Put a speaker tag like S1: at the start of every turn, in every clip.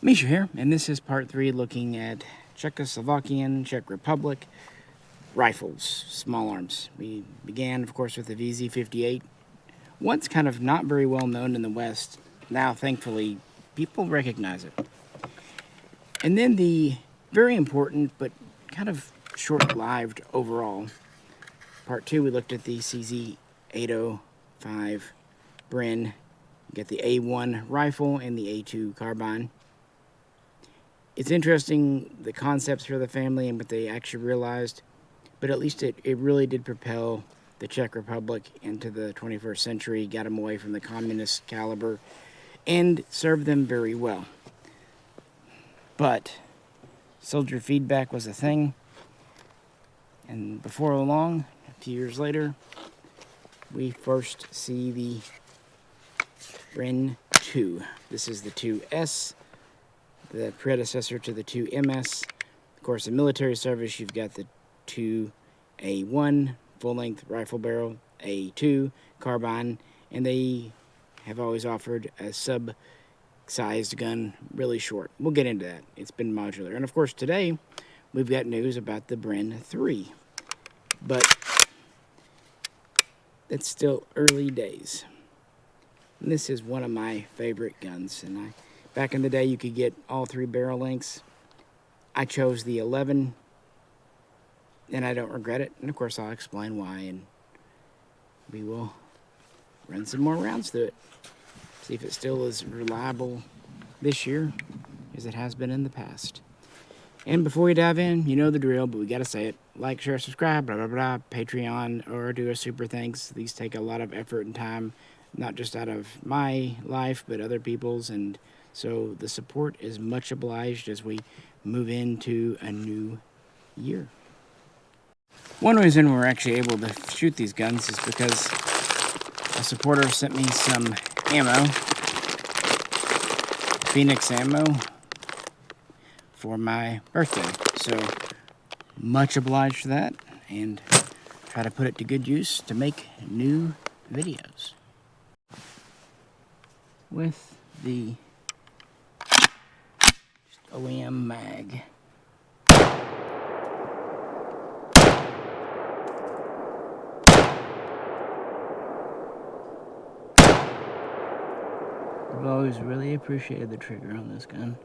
S1: Misha here, and this is part 3 looking at Czechoslovakian, Czech Republic rifles, small arms. We began, of course, with the VZ58. Once kind of not very well known in the West, now thankfully people recognize it. And then the very important but kind of short-lived overall, part 2, we looked at the CZ805 Bren. You get the A1 rifle and the A2 carbine. It's interesting, the concepts for the family and what they actually realized, but at least it really did propel the Czech Republic into the 21st century, got them away from the communist caliber, and served them very well. But soldier feedback was a thing, and before long, a few years later, we first see the Bren 2. This is the 2S. The predecessor to the 2MS. Of course, in military service, you've got the 2A1, full-length rifle barrel, A2, carbine, and they have always offered a sub-sized gun, really short. We'll get into that. It's been modular. And of course, today, we've got news about the Bren 3. But it's still early days. And this is one of my favorite guns, and back in the day, you could get all 3 barrel lengths. I chose the 11, and I don't regret it. And of course, I'll explain why, and we will run some more rounds through it. See if it still is reliable this year as it has been in the past. And before we dive in, you know the drill, but we gotta say it. Like, share, subscribe, blah, blah, blah, Patreon, or do a super thanks. These take a lot of effort and time, not just out of my life, but other people's, and so the support is much obliged as we move into a new year. One reason we're actually able to shoot these guns is because a supporter sent me some ammo, Phoenix ammo, for my birthday. So much obliged for that, and try to put it to good use to make new videos. With the OEM mag. I've always really appreciated the trigger on this gun.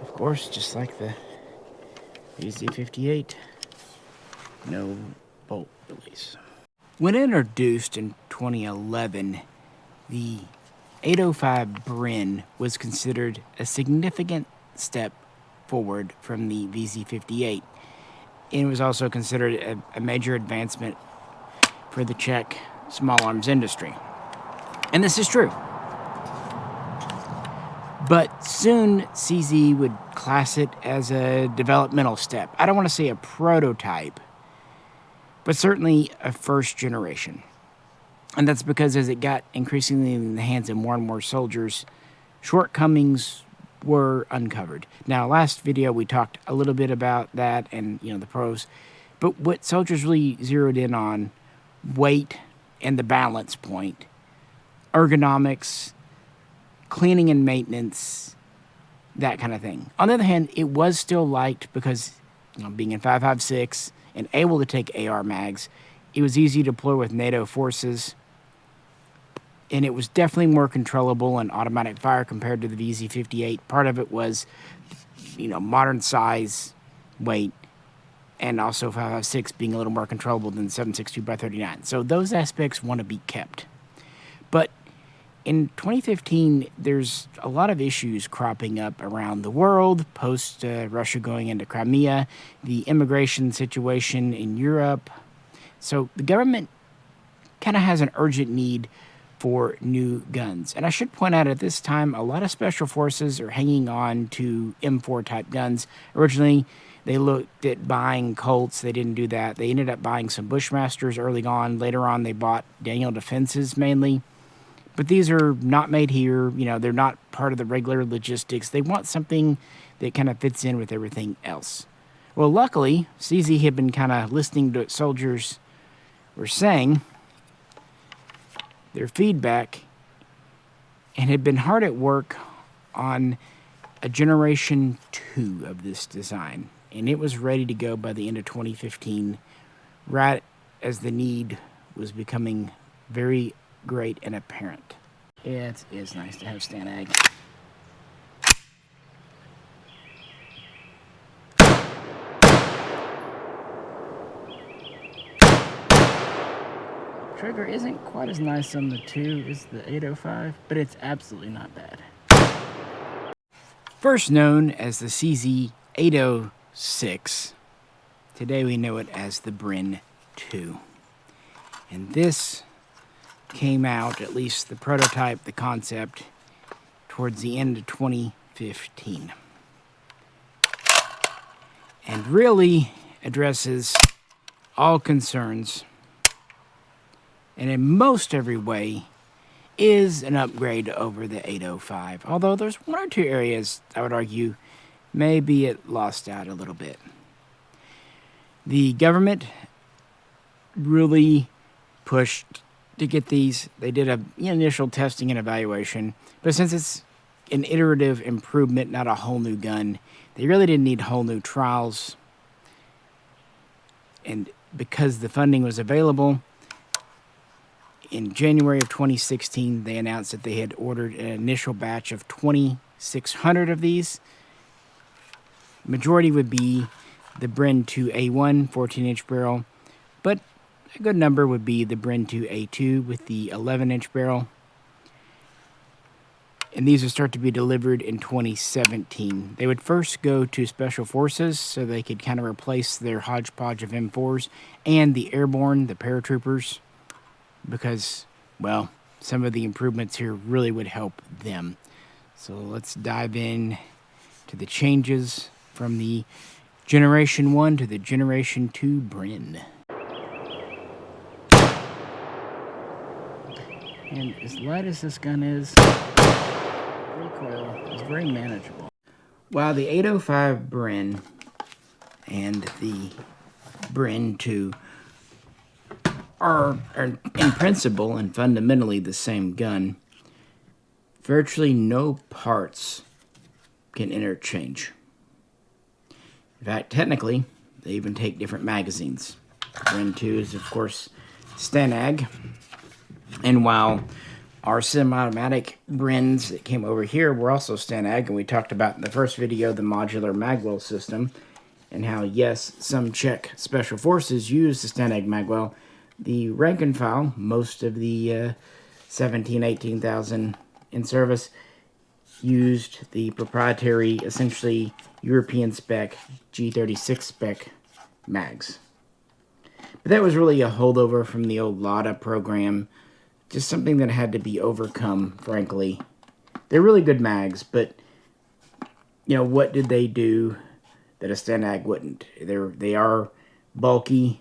S1: Of course, just like the VZ58, no bolt release. When introduced in 2011, the 805 Bren was considered a significant step forward from the VZ58. And it was also considered a major advancement for the Czech small arms industry. And this is true. But soon, CZ would class it as a developmental step. I don't want to say a prototype, but certainly a first generation. And that's because as it got increasingly in the hands of more and more soldiers, shortcomings were uncovered. Now, last video we talked a little bit about that and, the pros. But what soldiers really zeroed in on, weight and the balance point, ergonomics, cleaning and maintenance, that kind of thing. On the other hand, it was still liked because, being in 5.56 and able to take AR mags, it was easy to deploy with NATO forces, and it was definitely more controllable and automatic fire compared to the VZ58. Part of it was, modern size, weight, and also 5.56 being a little more controllable than 7.62x39. So those aspects want to be kept. But in 2015, there's a lot of issues cropping up around the world, post Russia going into Crimea, the immigration situation in Europe. So the government kind of has an urgent need for new guns. And I should point out at this time, a lot of special forces are hanging on to M4 type guns. Originally, they looked at buying Colts. They didn't do that. They ended up buying some Bushmasters early on. Later on, they bought Daniel Defenses mainly. But these are not made here. They're not part of the regular logistics. They want something that kind of fits in with everything else. Well, luckily, CZ had been kind of listening to what soldiers were saying, their feedback, and had been hard at work on a generation 2 of this design. And it was ready to go by the end of 2015, right as the need was becoming very great and apparent. It is nice to have StanAg. Trigger isn't quite as nice on the 2 as the 805, but it's absolutely not bad. First known as the CZ 806, today we know it as the Bren 2. And this came out, at least the prototype, the concept, towards the end of 2015. And really addresses all concerns, and in most every way is an upgrade over the 805. Although there's one or two areas, I would argue, maybe it lost out a little bit. The government really pushed to get these. They did a initial testing and evaluation, but since it's an iterative improvement, not a whole new gun, they really didn't need whole new trials. And because the funding was available, in January of 2016, they announced that they had ordered an initial batch of 2,600 of these. Majority would be the Bren 2A1 14-inch barrel, but a good number would be the Bren 2A2 with the 11-inch barrel. And these would start to be delivered in 2017. They would first go to Special Forces so they could kind of replace their hodgepodge of M4s and the airborne, the paratroopers, because, well, some of the improvements here really would help them. So let's dive in to the changes from the Generation 1 to the Generation 2 Bren. And as light as this gun is, recoil is very manageable. While the 805 Bren and the Bren 2 are in principle and fundamentally the same gun, virtually no parts can interchange. In fact, technically, they even take different magazines. Bren 2 is, of course, StanAg, and while our semi-automatic Brens that came over here were also StanAg, and we talked about in the first video the modular magwell system, and how, yes, some Czech special forces use the StanAg magwell, the rank and file, most of the 18,000 in service, used the proprietary, essentially European spec, G36 spec mags. But that was really a holdover from the old LADA program, just something that had to be overcome, frankly. They're really good mags, but, what did they do that a StanAg wouldn't? They are bulky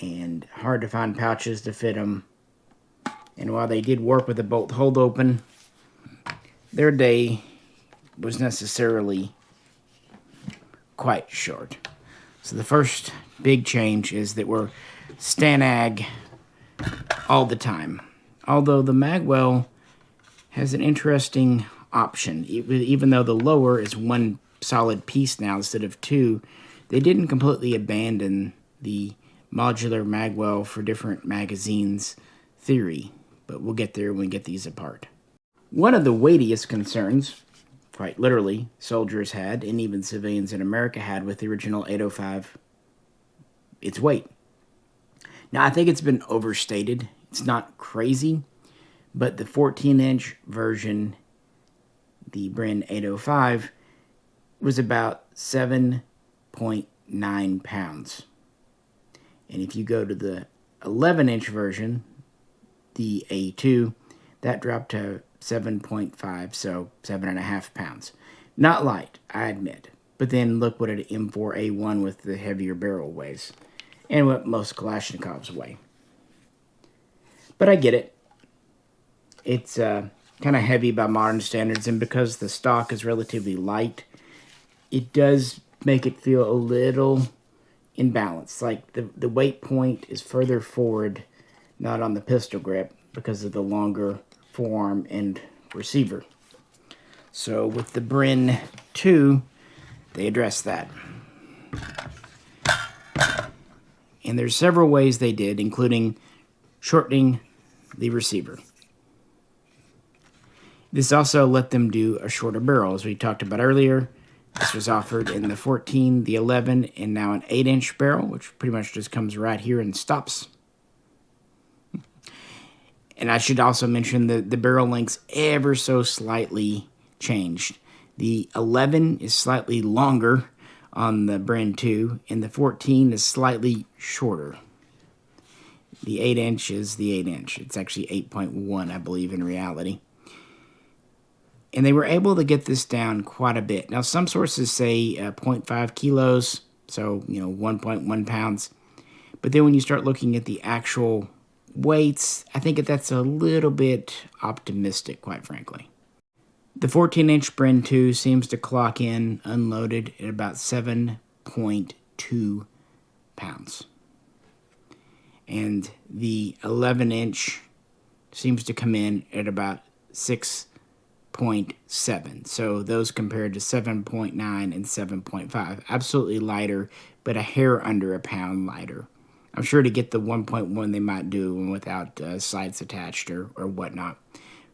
S1: and hard to find pouches to fit them. And while they did work with the bolt hold open, their day was necessarily quite short. So the first big change is that we're StanAg all the time. Although the magwell has an interesting option. Even though the lower is one solid piece now instead of two, they didn't completely abandon the modular magwell for different magazines theory, but we'll get there when we get these apart. One of the weightiest concerns, quite literally, soldiers had, and even civilians in America had with the original 805, its weight. Now, I think it's been overstated. It's not crazy, but the 14-inch version, the Bren 805, was about 7.9 pounds. And if you go to the 11-inch version, the A2, that dropped to 7.5, so 7.5 pounds. Not light, I admit. But then look what an M4A1 with the heavier barrel weighs, and what most Kalashnikovs weigh. But I get it. It's kind of heavy by modern standards, and because the stock is relatively light, it does make it feel a little imbalanced. Like the weight point is further forward, not on the pistol grip, because of the longer forearm and receiver. So with the Bren 2, they address that. And there's several ways they did, including shortening the receiver. This also let them do a shorter barrel, as we talked about earlier. This was offered in the 14, the 11, and now an 8-inch barrel, which pretty much just comes right here and stops. And I should also mention that the barrel lengths ever so slightly changed. The 11 is slightly longer on the Bren 2, and the 14 is slightly shorter. The 8-inch is the 8-inch. It's actually 8.1, I believe, in reality. And they were able to get this down quite a bit. Now, some sources say 0.5 kilos, so, 1.1 pounds. But then when you start looking at the actual weights, I think that's a little bit optimistic, quite frankly. The 14-inch Bren 2 seems to clock in unloaded at about 7.2 pounds. And the 11-inch seems to come in at about 6.7. So those compared to 7.9 and 7.5. Absolutely lighter, but a hair under a pound lighter. I'm sure to get the 1.1 they might do without sights attached or whatnot.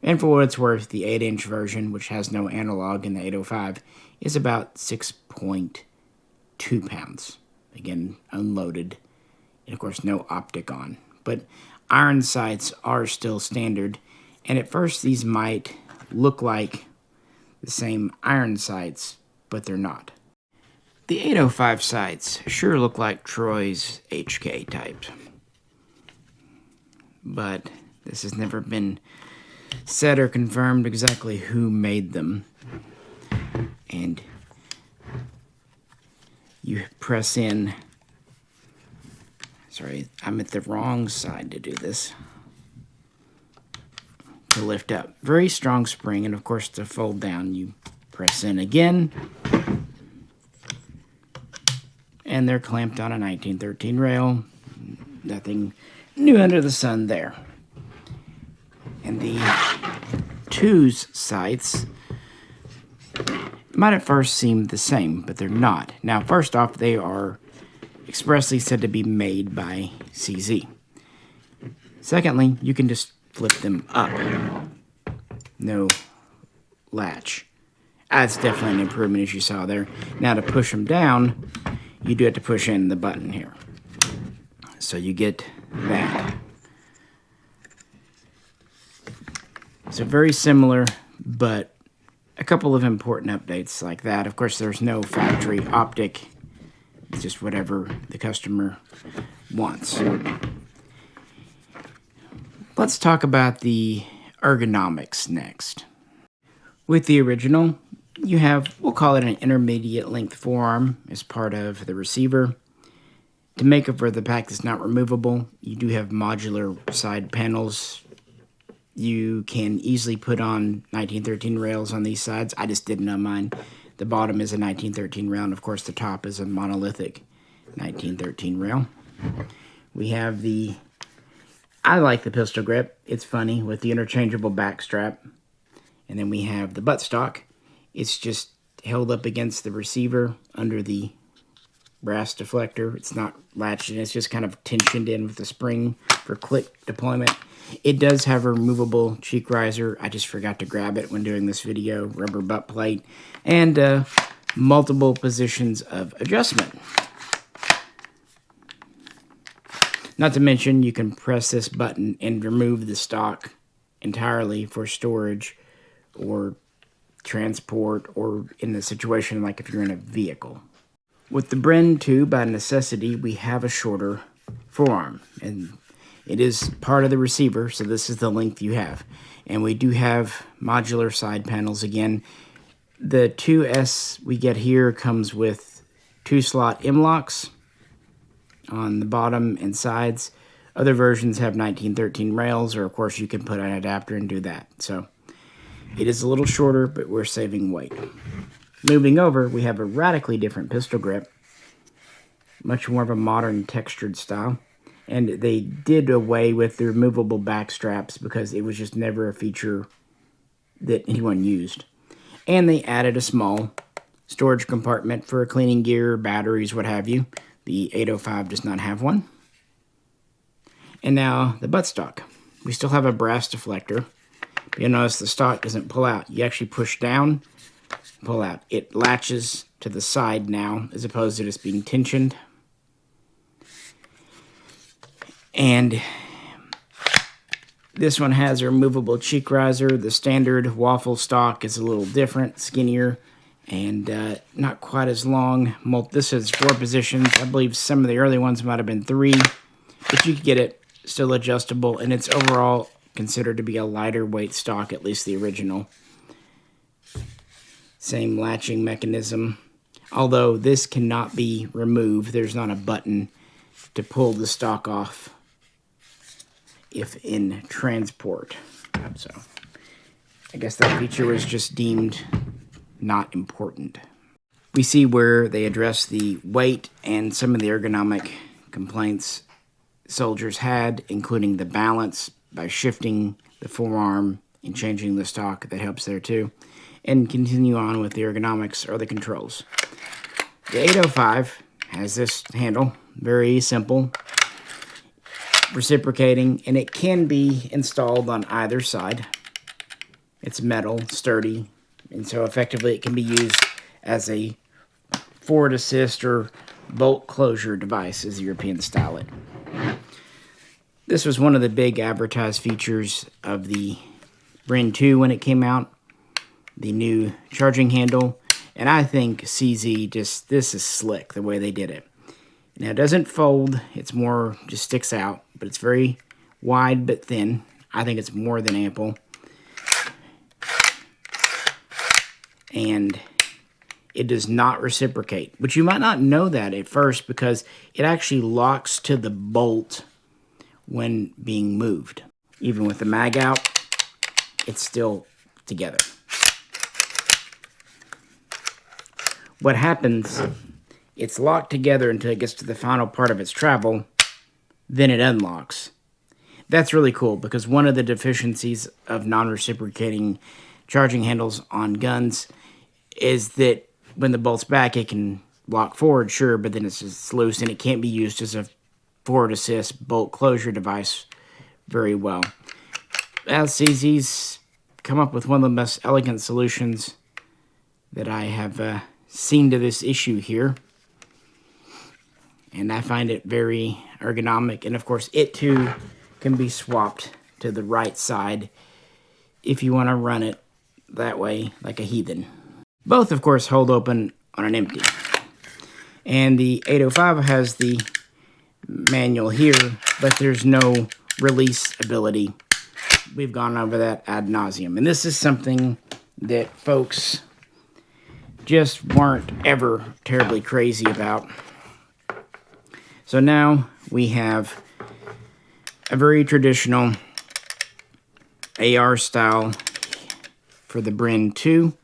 S1: And for what it's worth, the 8-inch version, which has no analog in the 805, is about 6.2 pounds. Again, unloaded. And of course, no optic on. But iron sights are still standard. And at first, these might look like the same iron sights, but they're not. The 805 sights sure look like Troy's HK type. But this has never been said or confirmed exactly who made them. And you press in. Sorry, I'm at the wrong side to do this. To lift up. Very strong spring, and of course to fold down, you press in again. And they're clamped on a 1913 rail. Nothing new under the sun there. And the 2's sights might at first seem the same, but they're not. Now, first off, they are expressly said to be made by CZ. Secondly, you can just flip them up. No latch. That's definitely an improvement, as you saw there. Now, to push them down, you do have to push in the button here. So you get that. So very similar, but a couple of important updates like that. Of course, there's no factory optic. It's just whatever the customer wants. Let's talk about the ergonomics next. With the original, you have, we'll call it an intermediate length forearm as part of the receiver. To make up for the fact that's not removable, you do have modular side panels. You can easily put on 1913 rails on these sides. I just didn't on mine. The bottom is a 1913 rail, and of course the top is a monolithic 1913 rail. We have the, I like the pistol grip. It's funny with the interchangeable back strap. And then we have the buttstock. It's just held up against the receiver under the brass deflector. It's not latched in. It's just kind of tensioned in with the spring for click deployment. It does have a removable cheek riser. I just forgot to grab it when doing this video. Rubber butt plate. And multiple positions of adjustment. Not to mention, you can press this button and remove the stock entirely for storage or transport, or in a situation like if you're in a vehicle. With the Bren 2, by necessity, we have a shorter forearm. And it is part of the receiver, so this is the length you have. And we do have modular side panels again. The 2S we get here comes with 2-slot M-locks on the bottom and sides. Other versions have 1913 rails, or of course you can put an adapter and do that. So it is a little shorter, but we're saving weight. Moving over, we have a radically different pistol grip. Much more of a modern textured style. And they did away with the removable back straps because it was just never a feature that anyone used. And they added a small storage compartment for cleaning gear, batteries, what have you. The 805 does not have one. And now the buttstock. We still have a brass deflector. You'll notice the stock doesn't pull out. You actually push down, pull out. It latches to the side now as opposed to just being tensioned. And this one has a removable cheek riser. The standard waffle stock is a little different, skinnier, and not quite as long. This has 4 positions. I believe some of the early ones might have been 3, but you could get it still adjustable, and it's overall considered to be a lighter weight stock, at least the original. Same latching mechanism, although this cannot be removed. There's not a button to pull the stock off if in transport. So I guess that feature was just deemed not important. We see where they address the weight and some of the ergonomic complaints soldiers had, including the balance by shifting the forearm and changing the stock. That helps there too. And continue on with the ergonomics or the controls. The 805 has this handle, very simple, reciprocating, and it can be installed on either side. It's metal, sturdy, and so effectively it can be used as a forward assist or bolt closure device, as the Europeans style it. This was one of the big advertised features of the Bren 2 when it came out, the new charging handle, and I think CZ this is slick the way they did it. Now it doesn't fold, it's more just sticks out, but it's very wide but thin. I think it's more than ample. And it does not reciprocate, but you might not know that at first because it actually locks to the bolt when being moved. Even with the mag out, it's still together. What happens, it's locked together until it gets to the final part of its travel, then it unlocks. That's really cool because one of the deficiencies of non-reciprocating charging handles on guns is that when the bolt's back, it can lock forward, sure, but then it's just loose and it can't be used as a forward assist bolt closure device very well. CZ's come up with one of the most elegant solutions that I have seen to this issue here. And I find it very ergonomic. And of course, it too can be swapped to the right side if you want to run it that way like a heathen. Both, of course, hold open on an empty. And the 805 has the manual here, but there's no release ability. We've gone over that ad nauseum. And this is something that folks just weren't ever terribly crazy about. So now we have a very traditional AR style for the Bren 2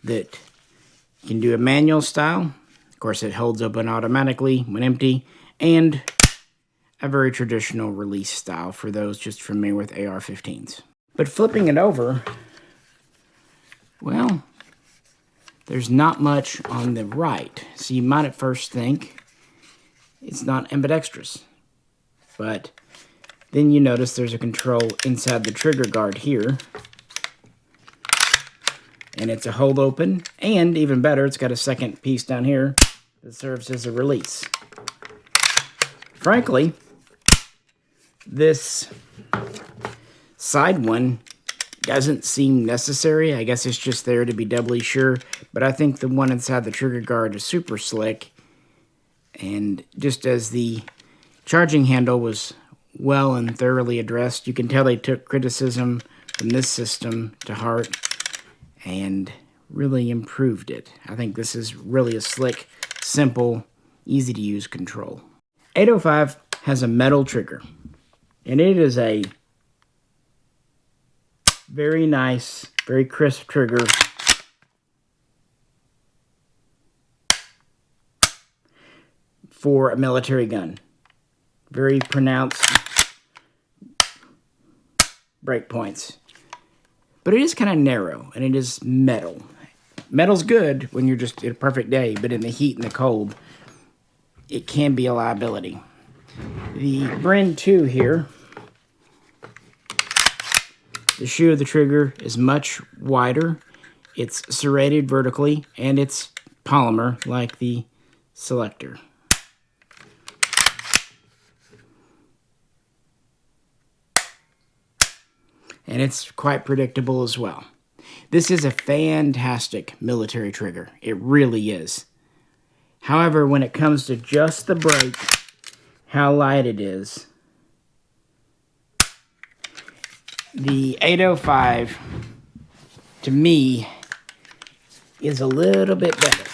S1: that you can do a manual style. Of course, it holds open automatically when empty, and a very traditional release style for those just familiar with AR-15s. But flipping it over, well, there's not much on the right. So you might at first think it's not ambidextrous. But then you notice there's a control inside the trigger guard here. And it's a hold open, and even better, it's got a second piece down here that serves as a release. Frankly, this side one doesn't seem necessary. I guess it's just there to be doubly sure, but I think the one inside the trigger guard is super slick. And just as the charging handle was well and thoroughly addressed, you can tell they took criticism from this system to heart and really improved it. I think this is really a slick, simple, easy to use control. 805 has a metal trigger, and it is a very nice, very crisp trigger for a military gun. Very pronounced break points. But it is kind of narrow, and it is metal. Metal's good when you're just in a perfect day, but in the heat and the cold, it can be a liability. The Bren 2 here, the shoe of the trigger is much wider. It's serrated vertically, and it's polymer like the selector. And it's quite predictable as well. This is a fantastic military trigger. It really is. However, when it comes to just the brake, how light it is, the 805, to me, is a little bit better.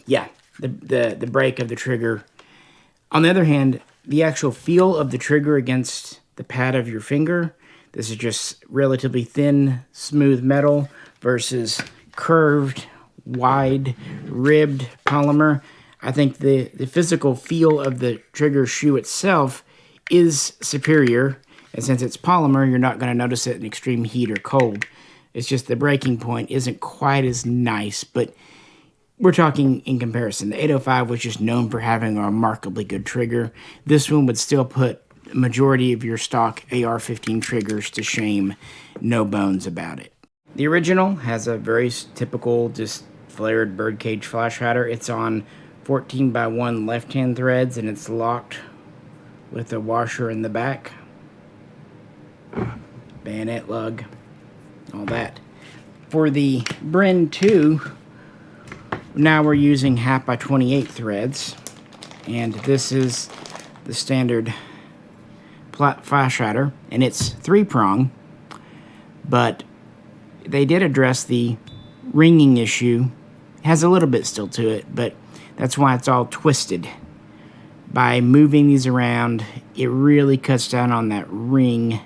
S1: Yeah, the brake of the trigger. On the other hand, the actual feel of the trigger against the pad of your finger, this is just relatively thin, smooth metal versus curved, wide, ribbed polymer. I think the physical feel of the trigger shoe itself is superior, and since it's polymer, you're not going to notice it in extreme heat or cold. It's just the breaking point isn't quite as nice, but we're talking in comparison. The 805 was just known for having a remarkably good trigger. This one would still put the majority of your stock AR-15 triggers to shame, no bones about it. The original has a very typical, just flared birdcage flash hider. It's on 14x1 left-hand threads, and it's locked with a washer in the back. Bayonet lug, all that. For the Bren 2, now we're using 1/2x28 threads, and this is the standard flash hider, and it's 3-prong, but they did address the ringing issue. It has a little bit still to it, but that's why it's all twisted. By moving these around, it really cuts down on that ring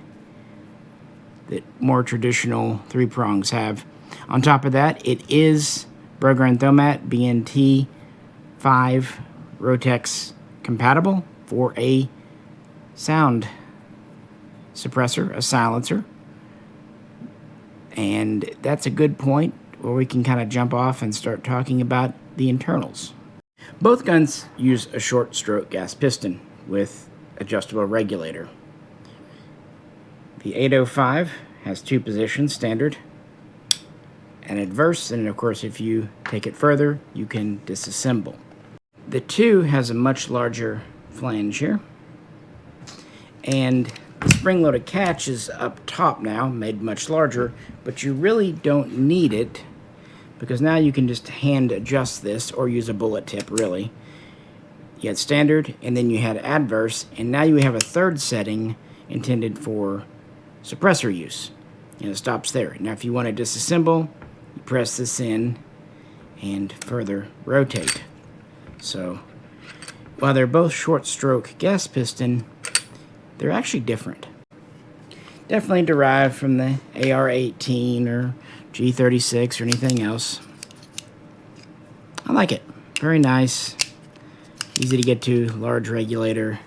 S1: that more traditional 3-prongs have. On top of that, it is Berger & Thomat BNT 5 Rotex compatible for a sound suppressor, a silencer. And that's a good point where we can kind of jump off and start talking about the internals. Both guns use a short stroke gas piston with adjustable regulator. The 805 has 2 positions, standard and adverse, and of course if you take it further, you can disassemble. The 2 has a much larger flange here, and the spring-loaded catch is up top now, made much larger, but you really don't need it because now you can just hand adjust this or use a bullet tip, really. You had standard, and then you had adverse, and now you have a third setting intended for suppressor use. And it stops there. Now if you want to disassemble, you press this in and further rotate. So while they're both short stroke gas piston, they're actually different. Definitely derived from the AR-18 or G36 or anything else. I like it. Very nice. Easy to get to, large regulator.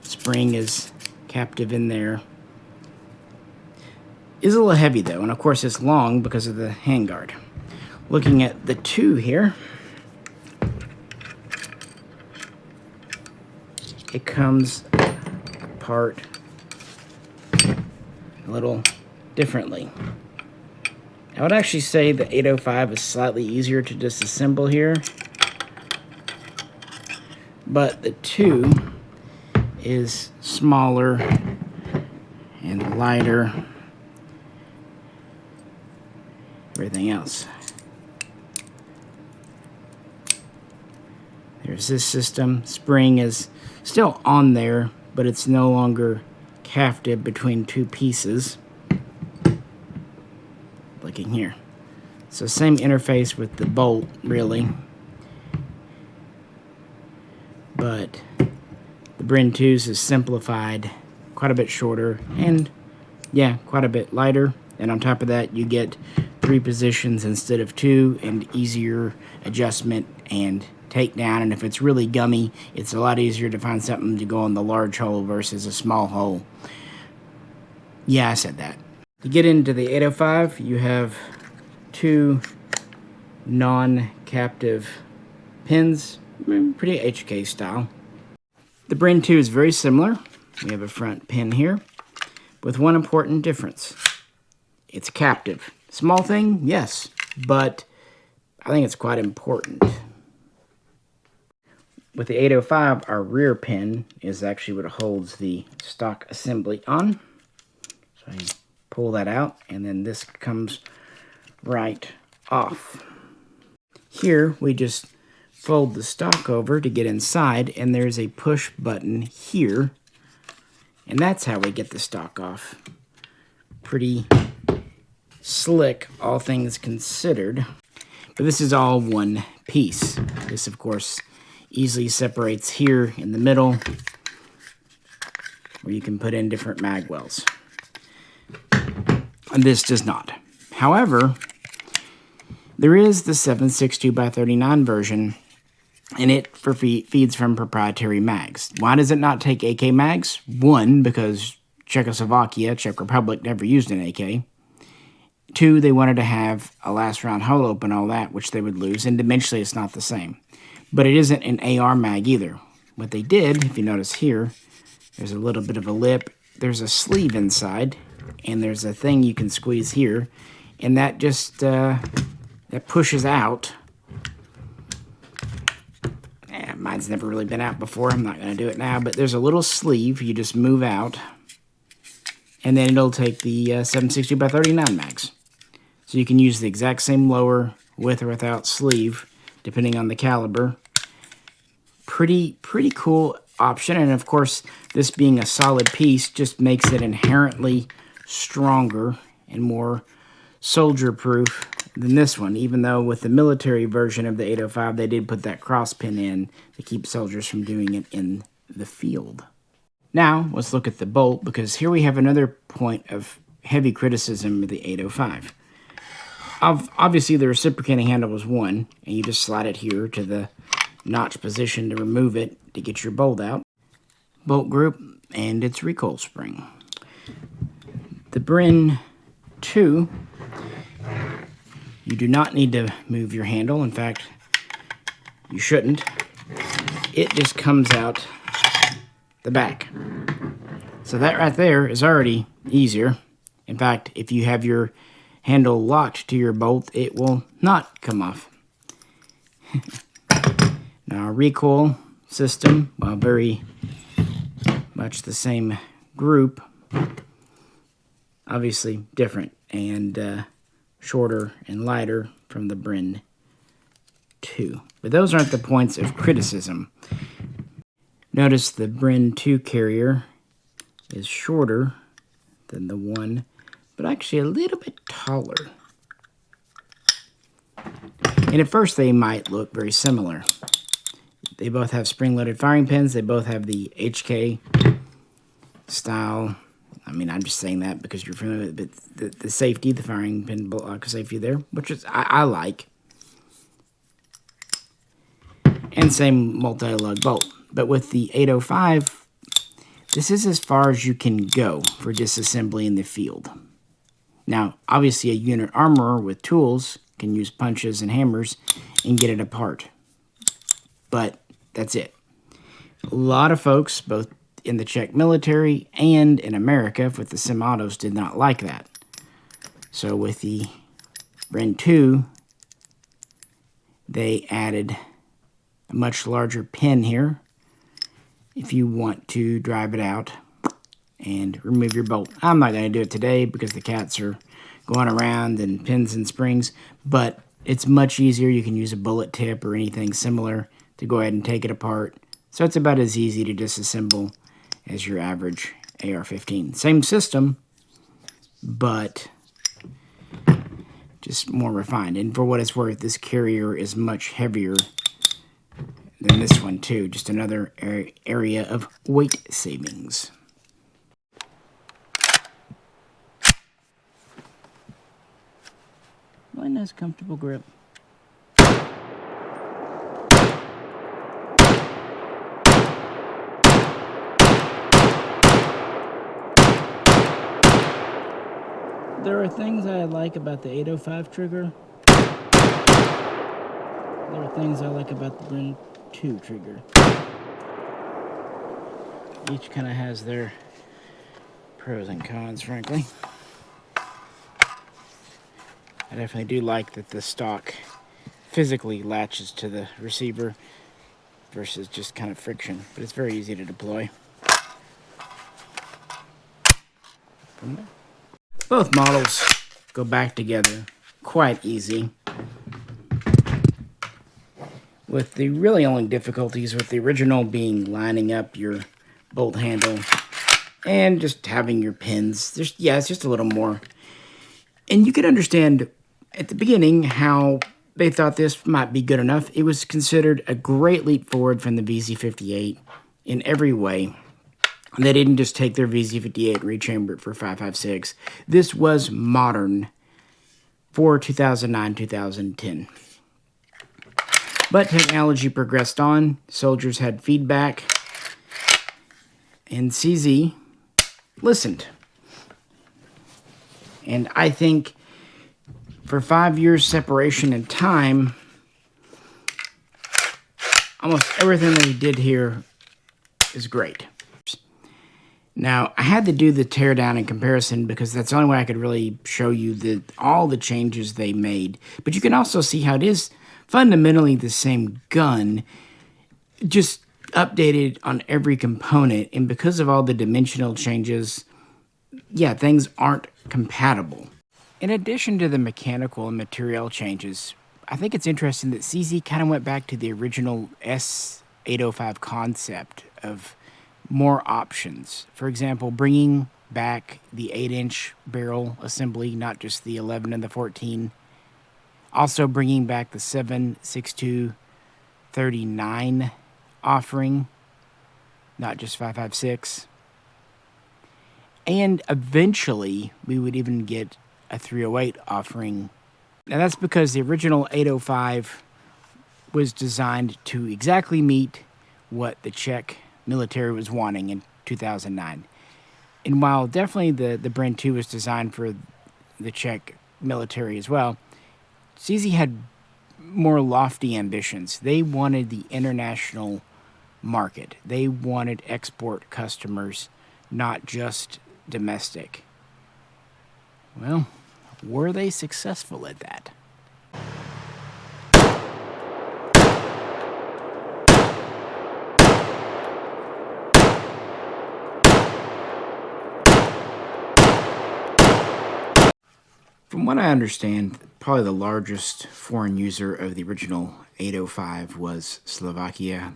S1: Spring is captive in there. Is a little heavy though, and of course it's long because of the handguard. Looking at the 2 here, it comes apart a little differently. I would actually say the 805 is slightly easier to disassemble here, but the 2 is smaller and lighter. Everything else. There's this system. Spring is still on there, but it's no longer captive between 2 pieces. Looking here. So same interface with the bolt, really. But the Bren 2's is simplified, quite a bit shorter, and yeah, quite a bit lighter. And on top of that, you get 3 3 positions instead of 2, and easier adjustment and takedown. And if it's really gummy, it's a lot easier to find something to go in the large hole versus a small hole. Yeah, I said that. To get into the 805, you have 2 non-captive pins, pretty HK style. The Bren 2 is very similar. We have a front pin here with one important difference. It's captive. Small thing, yes, but I think it's quite important. With the 805, our rear pin is actually what holds the stock assembly on. So you pull that out, and then this comes right off. Here, we just fold the stock over to get inside, and there's a push button here, and that's how we get the stock off. Pretty slick, all things considered. But this is all one piece. This, of course, easily separates here in the middle, where you can put in different mag wells. And this does not. However, there is the 7.62x39 version, and it feeds from proprietary mags. Why does it not take AK mags? One, because Czechoslovakia, Czech Republic, never used an AK. 2, they wanted to have a last round hole open, all that, which they would lose, and dimensionally it's not the same. But it isn't an AR mag either. What they did, if you notice here, there's a little bit of a lip, there's a sleeve inside, and there's a thing you can squeeze here, and that just, that pushes out. Mine's never really been out before, I'm not going to do it now, but there's a little sleeve you just move out, and then it'll take the 7.62x39 mags. So you can use the exact same lower with or without sleeve, depending on the caliber. Pretty cool option, and of course, this being a solid piece just makes it inherently stronger and more soldier-proof than this one, even though with the military version of the 805, they did put that cross pin in to keep soldiers from doing it in the field. Now, let's look at the bolt, because here we have another point of heavy criticism of the 805. Obviously, the reciprocating handle was 1, and you just slide it here to the notch position to remove it to get your bolt out. Bolt group, and its recoil spring. The Bren 2, you do not need to move your handle. In fact, you shouldn't. It just comes out the back. So that right there is already easier. In fact, if you have your handle locked to your bolt, it will not come off. Now, our recoil system, while very much the same group, obviously different and shorter and lighter from the Bren 2. But those aren't the points of criticism. Notice the Bren 2 carrier is shorter than the one, but actually a little bit taller. And at first they might look very similar. They both have spring-loaded firing pins. They both have the HK style. I mean, I'm just saying that because you're familiar with the safety, the firing pin safety there, which is I like. And same multi-lug bolt. But with the 805, this is as far as you can go for disassembly in the field. Now, obviously a unit armorer with tools can use punches and hammers and get it apart. But that's it. A lot of folks, both in the Czech military and in America with the semi-autos, did not like that. So with the Bren 2, they added a much larger pin here if you want to drive it out and remove your bolt. I'm not going to do it today because the cats are going around and pins and springs, but it's much easier. You can use a bullet tip or anything similar to go ahead and take it apart. So it's about as easy to disassemble as your average AR-15. Same system, but just more refined. And for what it's worth, this carrier is much heavier than this one too. Just another area of weight savings. nice comfortable grip. There are things I like about the 805 trigger. There are things I like about the Bren 2 trigger. Each kind of has their pros and cons, frankly. I definitely do like that the stock physically latches to the receiver versus just kind of friction, but it's very easy to deploy. Both models go back together quite easy, with the really only difficulties with the original being lining up your bolt handle and just having your pins. It's just a little more. And you could understand at the beginning how they thought this might be good enough. It was considered a great leap forward from the VZ58 in every way. They didn't just take their VZ58 and rechamber it for 5.56. This was modern for 2009, 2010. But technology progressed on. Soldiers had feedback. And CZ listened. And I think for 5 years separation in time, almost everything that he did here is great. Now, I had to do the teardown in comparison because that's the only way I could really show you all the changes they made. But you can also see how it is fundamentally the same gun, just updated on every component. And because of all the dimensional changes, yeah, things aren't compatible. In addition to the mechanical and material changes, I think it's interesting that CZ kind of went back to the original S805 concept of more options. For example, bringing back the 8-inch barrel assembly, not just the 11 and the 14. Also bringing back the 7.62-39 offering, not just 5.56. And eventually, we would even get a 308 offering. Now that's because the original 805 was designed to exactly meet what the Czech military was wanting in 2009. And while definitely the Bren 2 was designed for the Czech military as well, CZ had more lofty ambitions. They wanted the international market. They wanted export customers, not just domestic. Well, were they successful at that? From what I understand, probably the largest foreign user of the original 805 was Slovakia.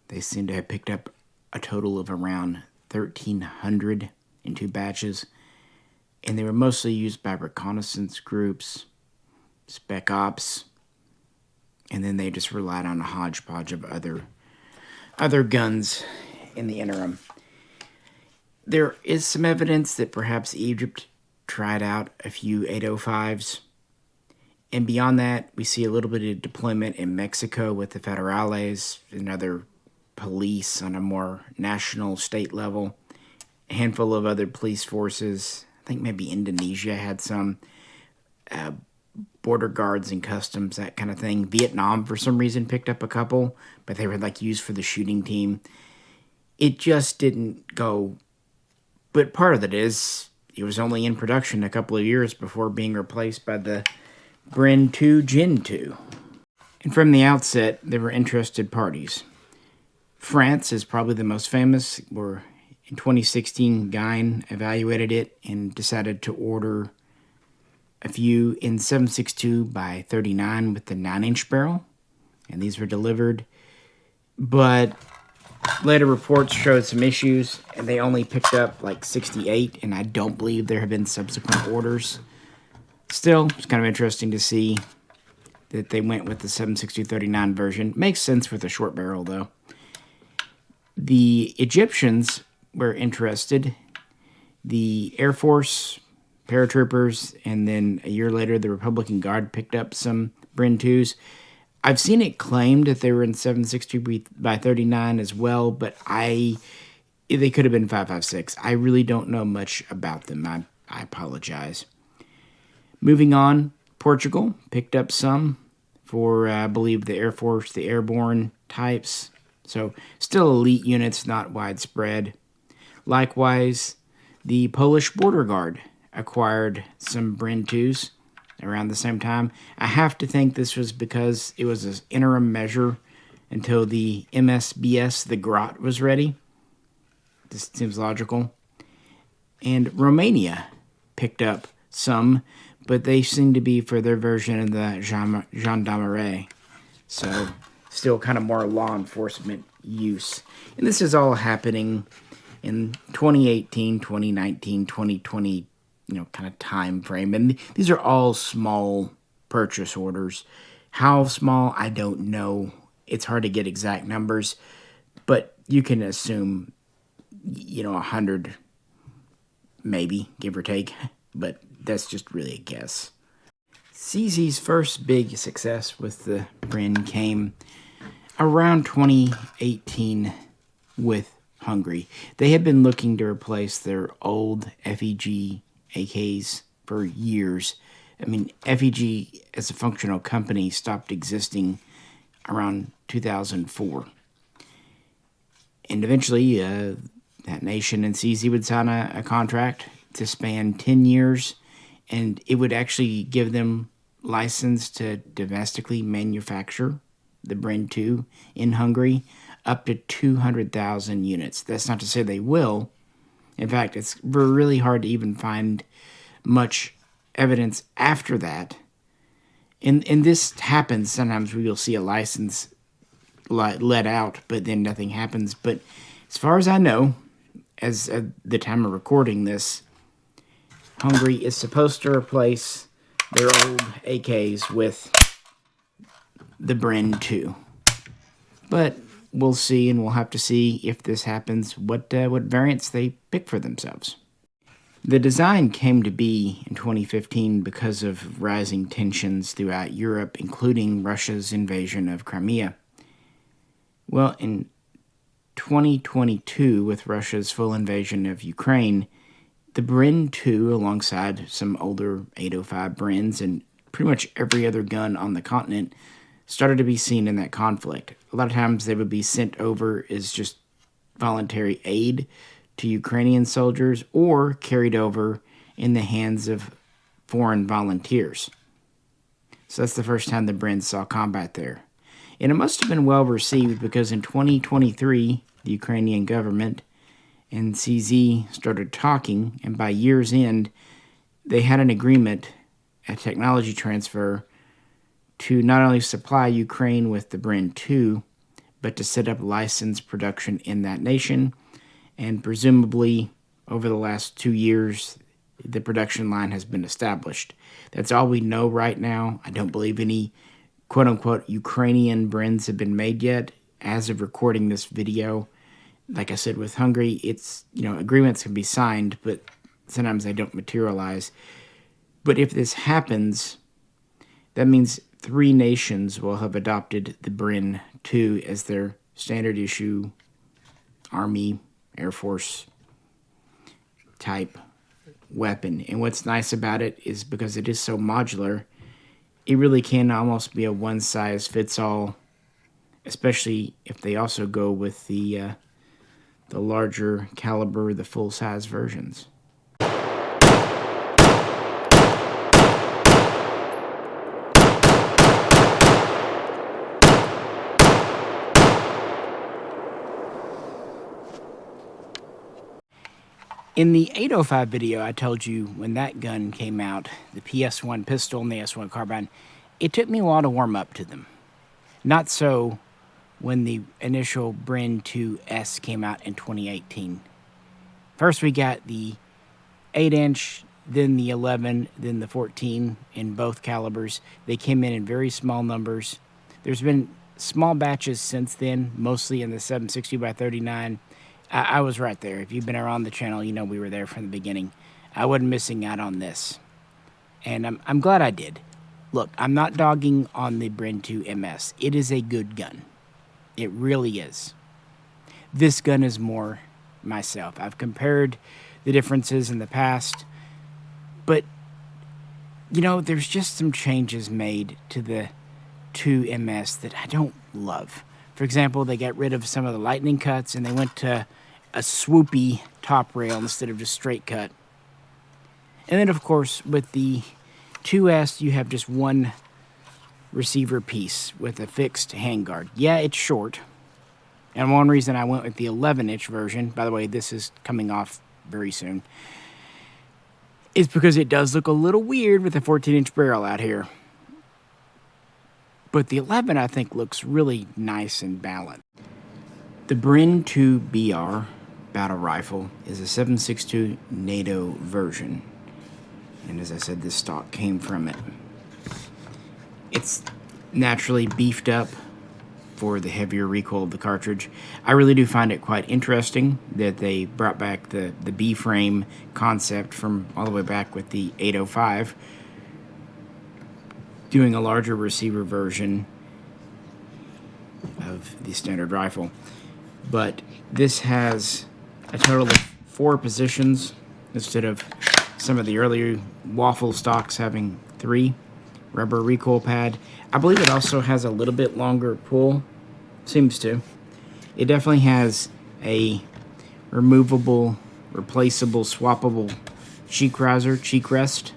S1: They seem to have picked up a total of around 1,300 in 2 batches, and they were mostly used by reconnaissance groups, spec ops, and then they just relied on a hodgepodge of other guns in the interim. There is some evidence that perhaps Egypt tried out a few 805s. And beyond that, we see a little bit of deployment in Mexico with the Federales and other police on a more national state level. A handful of other police forces. I think maybe Indonesia had some. Border guards and customs, that kind of thing. Vietnam, for some reason, picked up a couple, but they were like used for the shooting team. It just didn't go. But part of it is it was only in production a couple of years before being replaced by the Bren 2 Gen 2. And from the outset, there were interested parties. France is probably the most famous, where in 2016, Guine evaluated it and decided to order a few in 7.62-39 with the 9-inch barrel. And these were delivered. But later reports showed some issues, and they only picked up like 68, and I don't believe there have been subsequent orders. Still, it's kind of interesting to see that they went with the 7.62-39 version. Makes sense with a short barrel, though. The Egyptians were interested. The Air Force paratroopers, and then a year later, the Republican Guard picked up some Bren 2s. I've seen it claimed that they were in 7.62 by 39 as well, but they could have been 5.56. I really don't know much about them. I apologize. Moving on, Portugal picked up some for, I believe, the Air Force, the airborne types. So still elite units, not widespread. Likewise, the Polish Border Guard acquired some Bren 2s around the same time. I have to think this was because it was an interim measure until the MSBS, the Grot, was ready. This seems logical. And Romania picked up some, but they seem to be for their version of the gendarmerie. So still kind of more law enforcement use. And this is all happening in 2018, 2019, 2020, kind of time frame. And these are all small purchase orders. How small, I don't know. It's hard to get exact numbers, but you can assume, 100 maybe, give or take. But that's just really a guess. CZ's first big success with the Bren came around 2018 with Hungary. They had been looking to replace their old FEG AKs for years. I mean, FEG as a functional company stopped existing around 2004. And eventually, that nation and CZ would sign a contract to span 10 years, and it would actually give them license to domestically manufacture the Bren 2 in Hungary up to 200,000 units. That's not to say they will. In fact, it's really hard to even find much evidence after that. And this happens. Sometimes we will see a license let out, but then nothing happens. But as far as I know, as at the time of recording this, Hungary is supposed to replace their old AKs with the Bren 2. But we'll see, and we'll have to see if this happens, what variants they pick for themselves. The design came to be in 2015 because of rising tensions throughout Europe, including Russia's invasion of Crimea. Well, in 2022, with Russia's full invasion of Ukraine, the Bren 2, alongside some older 805 Brens and pretty much every other gun on the continent, started to be seen in that conflict. A lot of times they would be sent over as just voluntary aid to Ukrainian soldiers or carried over in the hands of foreign volunteers. So that's the first time the Brens saw combat there. And it must have been well received because in 2023, the Ukrainian government and CZ started talking, and by year's end, they had an agreement, a technology transfer, to not only supply Ukraine with the Bren 2, but to set up licensed production in that nation. And presumably, over the last 2 years, the production line has been established. That's all we know right now. I don't believe any quote-unquote Ukrainian Brens have been made yet. As of recording this video, like I said, with Hungary, it's, agreements can be signed, but sometimes they don't materialize. But if this happens, that means 3 nations will have adopted the Bren 2 as their standard issue Army, Air Force type weapon. And what's nice about it is because it is so modular, it really can almost be a one-size-fits-all, especially if they also go with the larger caliber, the full-size versions. In the 805 video, I told you when that gun came out, the PS1 pistol and the S1 carbine, it took me a while to warm up to them. Not so when the initial Bren 2S came out in 2018. First we got the 8-inch, then the 11, then the 14 in both calibers. They came in very small numbers. There's been small batches since then, mostly in the 7.60 by 39. I was right there. If you've been around the channel, you know we were there from the beginning. I wasn't missing out on this. And I'm glad I did. Look, I'm not dogging on the Bren 2 MS. It is a good gun. It really is. This gun is more myself. I've compared the differences in the past, but, you know, there's just some changes made to the 2 MS that I don't love. For example, they got rid of some of the lightning cuts and they went to a swoopy top rail instead of just straight cut. And then, of course, with the 2S, you have just one receiver piece with a fixed handguard. Yeah, it's short. And one reason I went with the 11-inch version, by the way, this is coming off very soon, is because it does look a little weird with a 14-inch barrel out here. But the 11, I think, looks really nice and balanced. The Bren 2 BR battle rifle is a 7.62 NATO version. And as I said, this stock came from it. It's naturally beefed up for the heavier recoil of the cartridge. I really do find it quite interesting that they brought back the B-frame concept from all the way back with the 805, doing a larger receiver version of the standard rifle. But this has a total of 4 positions instead of some of the earlier waffle stocks having 3. Rubber recoil pad. I believe it also has a little bit longer pull. Seems to. It definitely has a removable, replaceable, swappable cheek riser, cheek rest.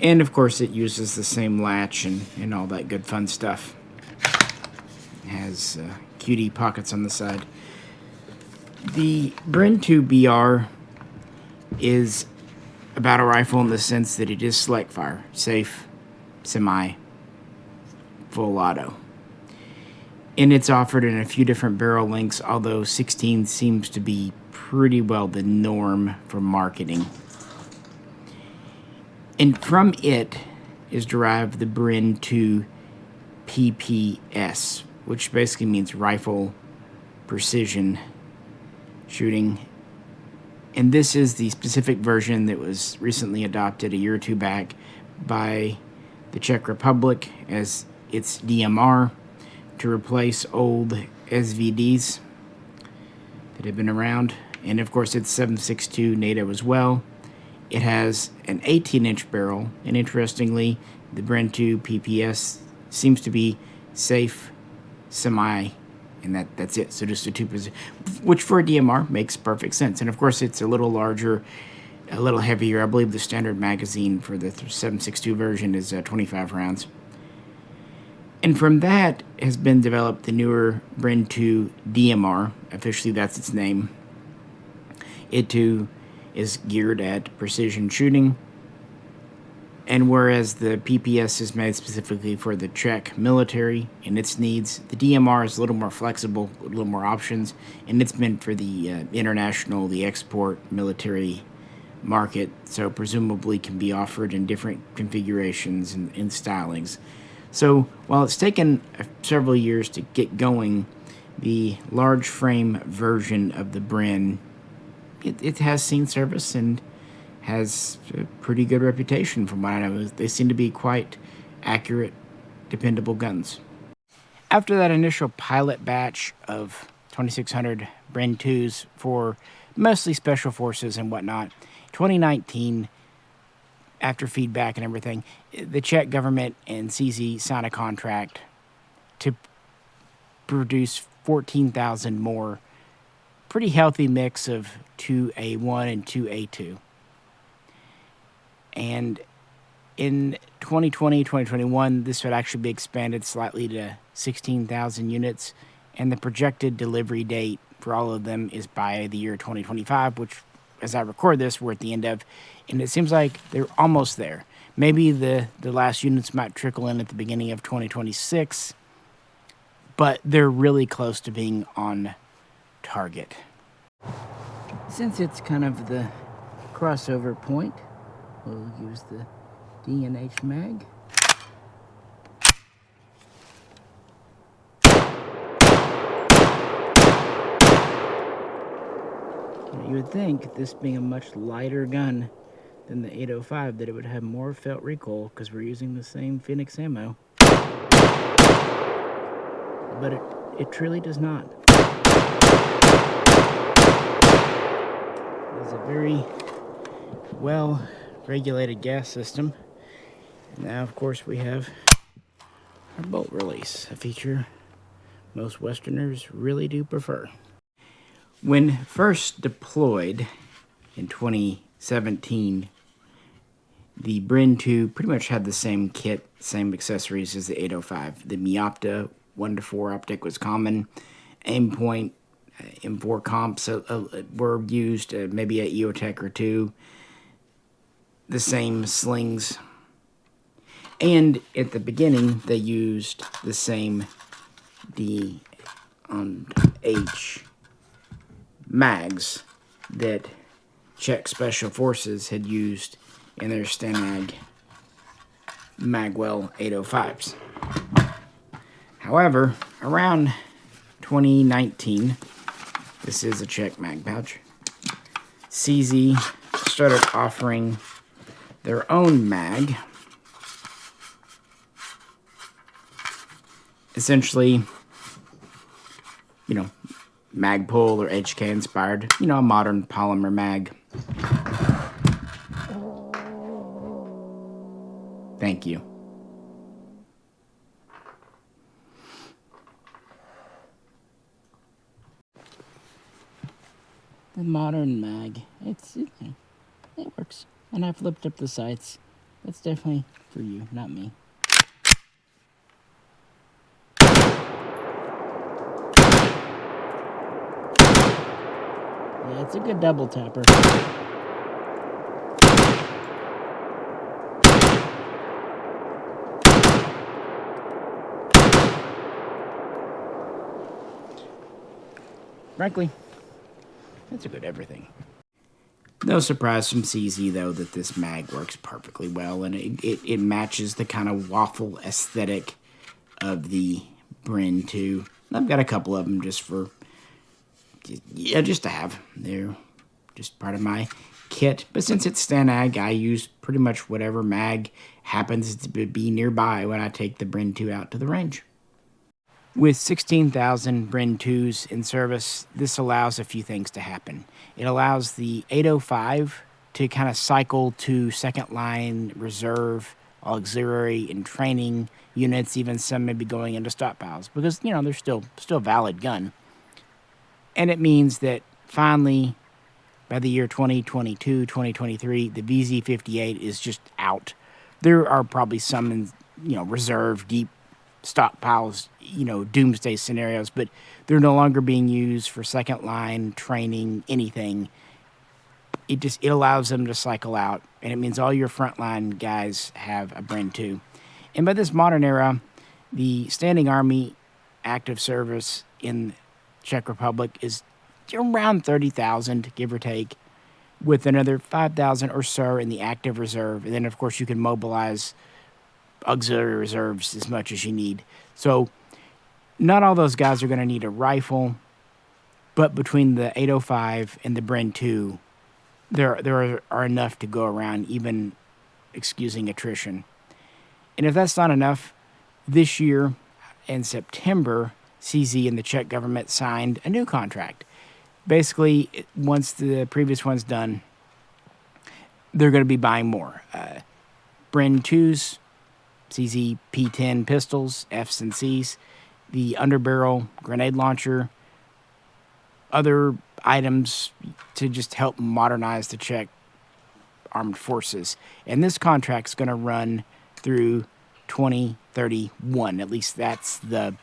S1: And of course it uses the same latch and all that good fun stuff. It has cutie pockets on the side. The Bren 2 BR is a battle rifle in the sense that it is select fire, safe, semi, full auto. And it's offered in a few different barrel lengths, although 16 seems to be pretty well the norm for marketing. And from it is derived the Bren 2 PPS, which basically means rifle precision shooting. And this is the specific version that was recently adopted a year or two back by the Czech Republic as its DMR to replace old SVDs that have been around. And of course it's 7.62 NATO as well. It has an 18-inch barrel, and interestingly, the Bren 2 PPS seems to be safe, semi, and that's it. So just a 2 position, which for a DMR makes perfect sense. And of course, it's a little larger, a little heavier. I believe the standard magazine for the 7.62 version is 25 rounds. And from that has been developed the newer Bren 2 DMR. Officially, that's its name. It too is geared at precision shooting. And whereas the PPS is made specifically for the Czech military and its needs, the DMR is a little more flexible, a little more options, and it's meant for the international, the export military market, so presumably can be offered in different configurations and stylings. So while it's taken several years to get going, the large frame version of the Bren, it has seen service and has a pretty good reputation from what I know. They seem to be quite accurate, dependable guns. After that initial pilot batch of 2600 Bren 2s for mostly special forces and whatnot, 2019, after feedback and everything, the Czech government and CZ signed a contract to produce 14,000 more. Pretty healthy mix of 2A1 and 2A2. And in 2020, 2021, this would actually be expanded slightly to 16,000 units. And the projected delivery date for all of them is by the year 2025, which, as I record this, we're at the end of. And it seems like they're almost there. Maybe the last units might trickle in at the beginning of 2026. But they're really close to being on target. Since it's kind of the crossover point, we'll use the D&H mag. You would think, this being a much lighter gun than the 805, that it would have more felt recoil because we're using the same Phoenix ammo. But it truly does not. It's a very well regulated gas system. Now, of course, we have our bolt release, a feature most Westerners really do prefer. When first deployed in 2017, the Bren 2 pretty much had the same kit, same accessories as the 805. The Miopta 1-4 optic was common. Aimpoint, M4 comps were used, maybe a EOTech or two. The same slings. And at the beginning, they used the same D on H mags that Czech Special Forces had used in their Stanag Magwell 805s. However, around 2019, this is a Czech mag pouch, CZ started offering their own mag. Essentially, Magpul or HK inspired, a modern polymer mag. Thank you. The modern mag, it works. And I flipped up the sights. That's definitely for you, not me. Yeah, it's a good double tapper. Frankly, it's a good everything. No surprise from CZ, though, that this mag works perfectly well, and it matches the kind of waffle aesthetic of the Bren 2. I've got a couple of them just to have. They're just part of my kit. But since it's Stanag, I use pretty much whatever mag happens to be nearby when I take the Bren 2 out to the range. With 16,000 Bren 2s in service, this allows a few things to happen. It allows the 805 to kind of cycle to second line, reserve, auxiliary, and training units, even some may be going into stockpiles, because, they're still a valid gun. And it means that finally, by the year 2022, 2023, the VZ58 is just out. There are probably some in, reserve, deep stockpiles, doomsday scenarios, but they're no longer being used for second line, training, anything. It allows them to cycle out, and it means all your frontline guys have a Bren 2. And by this modern era, the standing army active service in Czech Republic is around 30,000, give or take, with another 5,000 or so in the active reserve. And then, of course, you can mobilize auxiliary reserves as much as you need. So not all those guys are going to need a rifle, but between the 805 and the Bren 2, there are enough to go around, even excusing attrition. And if that's not enough, this year in September, CZ and the Czech government signed a new contract. Basically, once the previous one's done, they're going to be buying more. Bren 2s, CZ P10 pistols, Fs and Cs, the underbarrel grenade launcher, other items to just help modernize the Czech armed forces. And this contract's going to run through 2031. At least that's the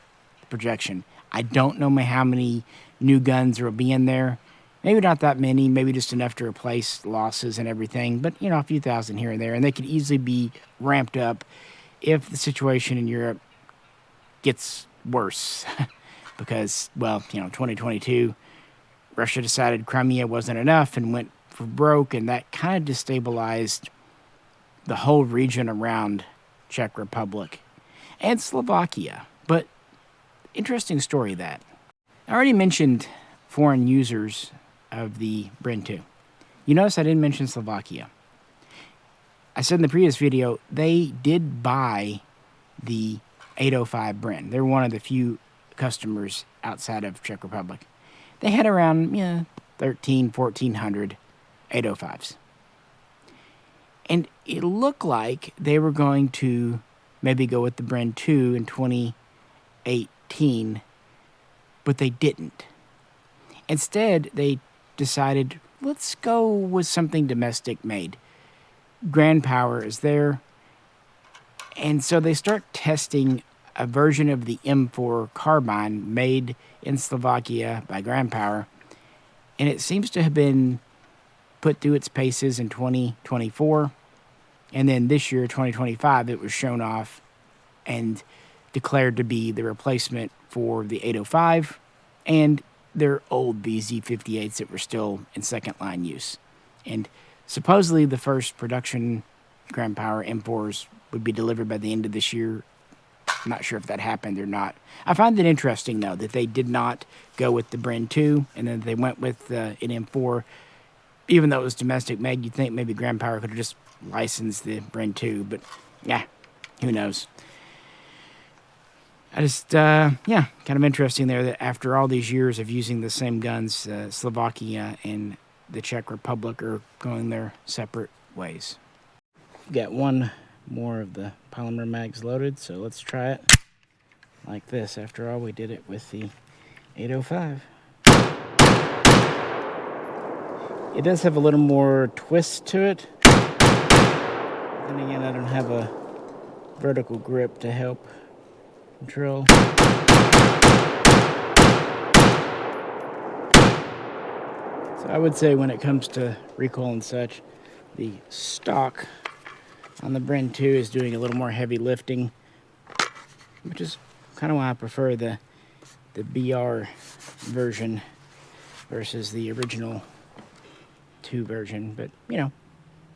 S1: projection. I don't know how many new guns will be in there. Maybe not that many, maybe just enough to replace losses and everything, but a few thousand here and there, and they could easily be ramped up if the situation in Europe gets worse. Because, 2022, Russia decided Crimea wasn't enough and went for broke, and that kind of destabilized the whole region around Czech Republic and Slovakia. But interesting story that. I already mentioned foreign users of the Bren 2. You notice I didn't mention Slovakia. I said in the previous video, they did buy the 805 Bren. They're one of the few customers outside of Czech Republic. They had around 1,400 805s. And it looked like they were going to maybe go with the Bren 2 in 2018, but they didn't. Instead, they decided, let's go with something domestic made. Grand Power is there. And so they start testing a version of the M4 Carbine made in Slovakia by Grand Power. And it seems to have been put through its paces in 2024. And then this year, 2025, it was shown off and declared to be the replacement for the 805 and their old BZ-58s that were still in second-line use. And supposedly the first production Grand Power M4s would be delivered by the end of this year. I'm not sure if that happened or not. I find it interesting, though, that they did not go with the Bren 2, and then they went with an M4. Even though it was domestic made, you'd think maybe Grand Power could have just licensed the Bren 2, but yeah, who knows. I just, kind of interesting there that after all these years of using the same guns, Slovakia and the Czech Republic are going their separate ways. Got one more of the polymer mags loaded, so let's try it like this. After all, we did it with the 805. It does have a little more twist to it. Then again, I don't have a vertical grip to help control. So I would say when it comes to recoil and such, the stock on the Bren 2 is doing a little more heavy lifting, which is kind of why I prefer the BR version versus the original 2 version, but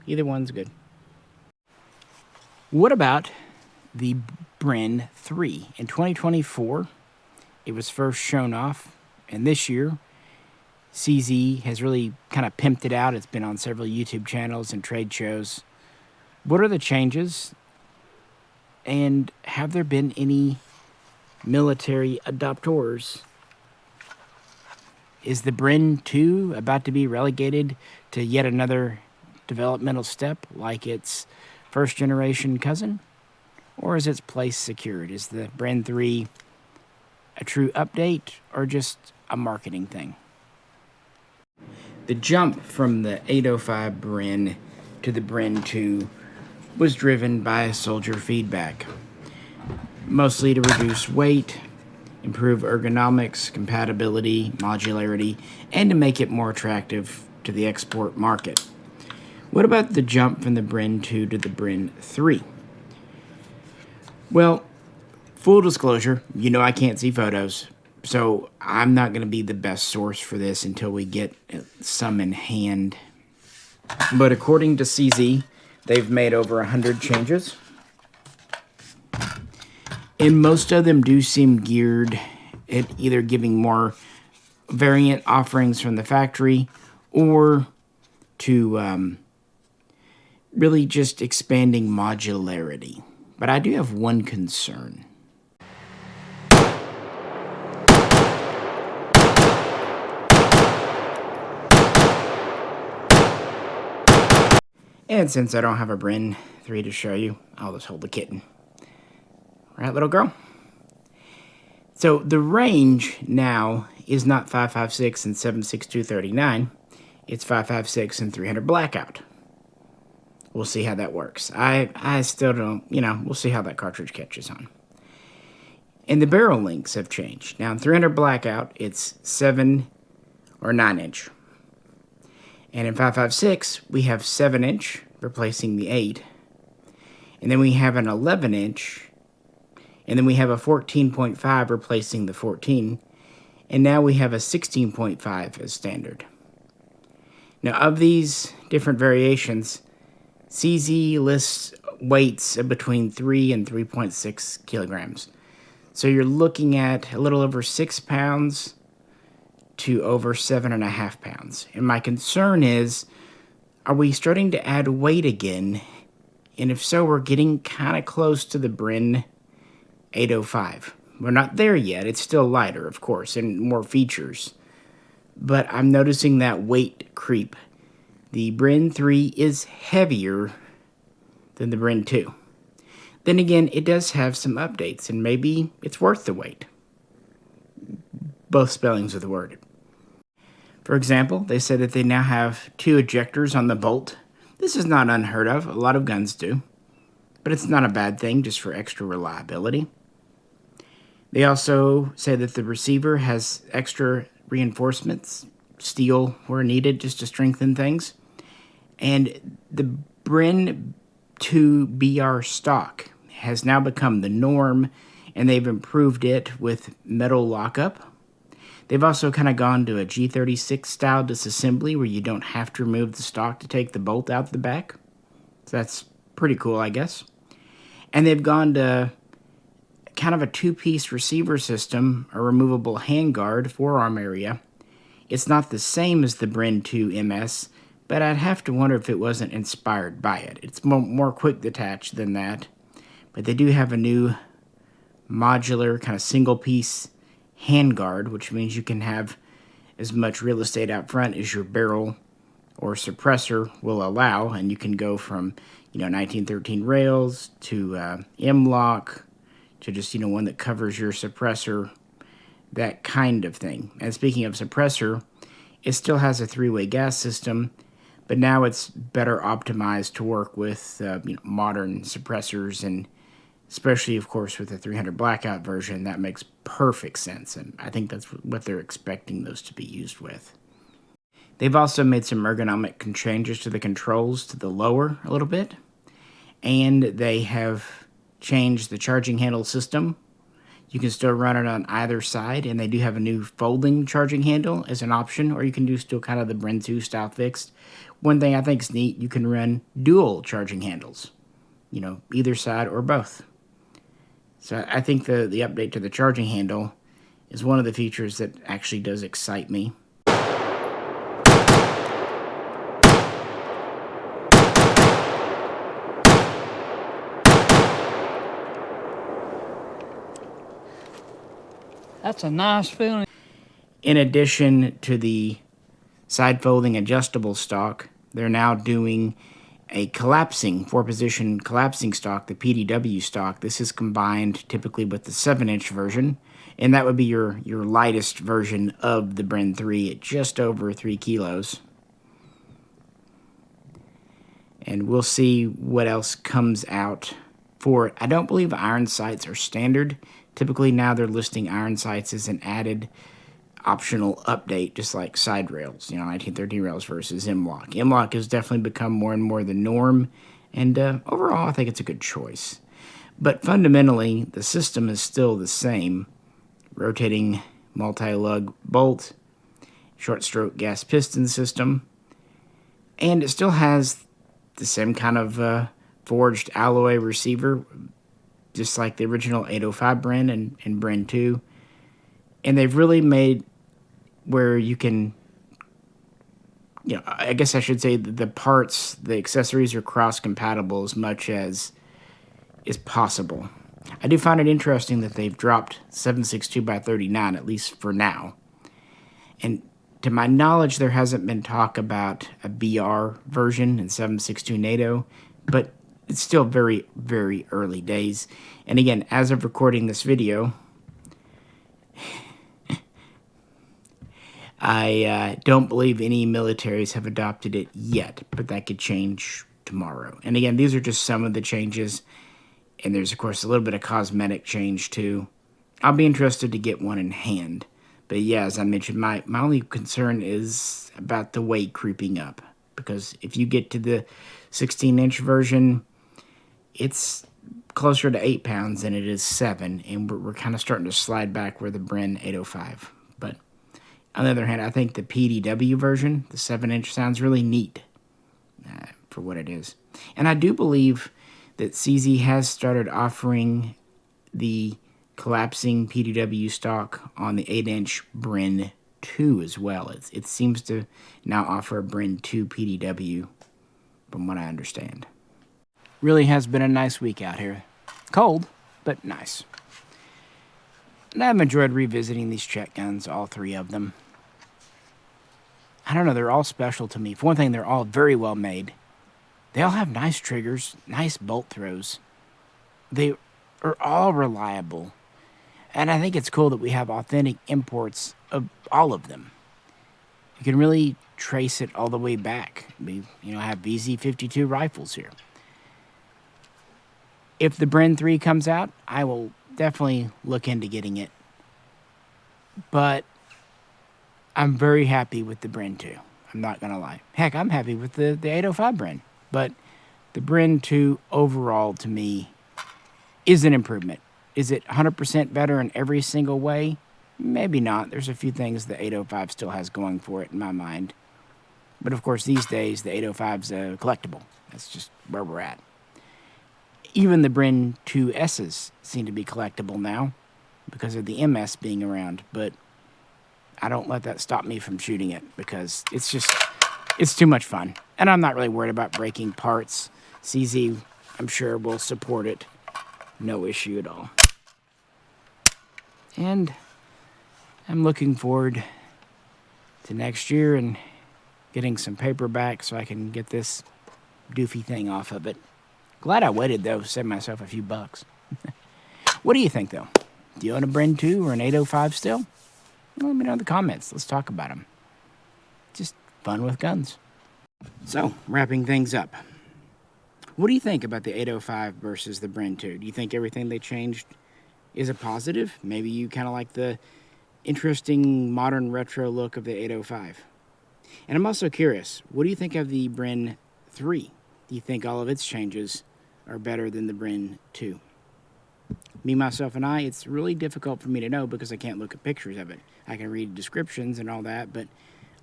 S1: either one's good. What about the Bren 3? In 2024, it was first shown off, and this year, CZ has really kind of pimped it out. It's been on several YouTube channels and trade shows. What are the changes, and have there been any military adopters? Is the Bren 2 about to be relegated to yet another developmental step like its first-generation cousin? Or is its place secured? Is the Bren 3 a true update or just a marketing thing? The jump from the 805 Bren to the Bren 2 was driven by soldier feedback, mostly to reduce weight, improve ergonomics, compatibility, modularity, and to make it more attractive to the export market. What about the jump from the Bren 2 to the Bren 3? Well, full disclosure, I can't see photos, so I'm not going to be the best source for this until we get some in hand. But according to CZ, they've made over 100 changes. And most of them do seem geared at either giving more variant offerings from the factory or to really just expanding modularity. But I do have one concern. And since I don't have a Bren 3 to show you, I'll just hold the kitten. Right, little girl? So the range now is not 5.56 and 7.6239. It's 5.56 and 300 blackout. We'll see how that works. I still don't, we'll see how that cartridge catches on. And the barrel lengths have changed. Now in 300 blackout, it's 7 or 9 inch. And in 5.56, we have 7 inch, replacing the 8. And then we have an 11 inch. And then we have a 14.5 replacing the 14. And now we have a 16.5 as standard. Now of these different variations, CZ lists weights of between 3 and 3.6 kilograms. So you're looking at a little over 6 pounds to over 7.5 pounds. And my concern is, are we starting to add weight again? And if so, we're getting kind of close to the Bren 805. We're not there yet. It's still lighter, of course, and more features. But I'm noticing that weight creep. The Bren 3 is heavier than the Bren 2. Then again, it does have some updates, and maybe it's worth the wait. Both spellings of the word. For example, they said that they now have 2 ejectors on the bolt. This is not unheard of. A lot of guns do. But it's not a bad thing, just for extra reliability. They also say that the receiver has extra reinforcements, steel where needed, just to strengthen things. And the Bren 2 BR stock has now become the norm, and they've improved it with metal lockup. They've also kind of gone to a G36 style disassembly where you don't have to remove the stock to take the bolt out the back. So that's pretty cool, I guess. And they've gone to kind of a 2-piece receiver system, a removable handguard, forearm area. It's not the same as the Bren 2 MS, but I'd have to wonder if it wasn't inspired by it. It's more quick detach than that. But they do have a new modular kind of single-piece handguard, which means you can have as much real estate out front as your barrel or suppressor will allow, and you can go from 1913 rails to M-lock to just one that covers your suppressor, that kind of thing. And speaking of suppressor, it still has a 3-way gas system, but now it's better optimized to work with modern suppressors, and especially, of course, with the 300 blackout version, that makes perfect sense, and I think that's what they're expecting those to be used with. They've also made some ergonomic changes to the controls to the lower a little bit, and they have changed the charging handle system. You can still run it on either side, and they do have a new folding charging handle as an option, or you can do still kind of the Bren 2 style fixed. One thing I think is neat, you can run dual charging handles, either side or both. So I think the update to the charging handle is one of the features that actually does excite me.
S2: That's a nice feeling.
S1: In addition to the side folding adjustable stock, they're now doing a collapsing, 4-position collapsing stock, the PDW stock. This is combined typically with the 7-inch version, and that would be your lightest version of the Bren 3 at just over 3 kilos. And we'll see what else comes out for it. I don't believe iron sights are standard. Typically now they're listing iron sights as an added optional update, just like side rails, 1913 rails versus M-lock. M-lock has definitely become more and more the norm, and overall I think it's a good choice. But fundamentally, the system is still the same. Rotating multi-lug bolt, short stroke gas piston system, and it still has the same kind of forged alloy receiver, just like the original 805 Bren and Bren 2. And they've really made where you can, I guess I should say the parts, the accessories are cross-compatible as much as is possible. I do find it interesting that they've dropped 7.62x39, at least for now. And to my knowledge, there hasn't been talk about a BR version in 7.62 NATO, but it's still very, very early days. And again, as of recording this video, I don't believe any militaries have adopted it yet, but that could change tomorrow. And again, these are just some of the changes, and there's, of course, a little bit of cosmetic change, too. I'll be interested to get one in hand. But yeah, as I mentioned, my only concern is about the weight creeping up, because if you get to the 16-inch version, it's closer to 8 pounds than it is 7, and we're kind of starting to slide back where the Bren 805. But on the other hand, I think the PDW version, the 7-inch, sounds really neat for what it is. And I do believe that CZ has started offering the collapsing PDW stock on the 8-inch Bren 2 as well. It seems to now offer a Bren 2 PDW, from what I understand. Really has been a nice week out here. Cold, but nice. And I've enjoyed revisiting these Czech guns, all 3 of them. I don't know, they're all special to me. For one thing, they're all very well made. They all have nice triggers, nice bolt throws. They are all reliable. And I think it's cool that we have authentic imports of all of them. You can really trace it all the way back. We, have VZ52 rifles here. If the Bren 3 comes out, I will definitely look into getting it. But I'm very happy with the Bren 2. I'm not going to lie. Heck, I'm happy with the 805 Bren. But the Bren 2 overall, to me, is an improvement. Is it 100% better in every single way? Maybe not. There's a few things the 805 still has going for it in my mind. But of course, these days, the 805's a collectible. That's just where we're at. Even the Bren 2S's seem to be collectible now because of the MS being around. But I don't let that stop me from shooting it because it's too much fun. And I'm not really worried about breaking parts. CZ, I'm sure, will support it. No issue at all. And I'm looking forward to next year and getting some paper back so I can get this doofy thing off of it. Glad I waited, though, saved myself a few bucks. What do you think, though? Do you own a Bren 2 or an 805 still? Well, let me know in the comments. Let's talk about them. Just fun with guns. So, wrapping things up. What do you think about the 805 versus the Bren 2? Do you think everything they changed is a positive? Maybe you kind of like the interesting modern retro look of the 805. And I'm also curious, what do you think of the Bren 3? Do you think all of its changes are better than the Bren 2? Me, myself, and I, it's really difficult for me to know because I can't look at pictures of it. I can read descriptions and all that, but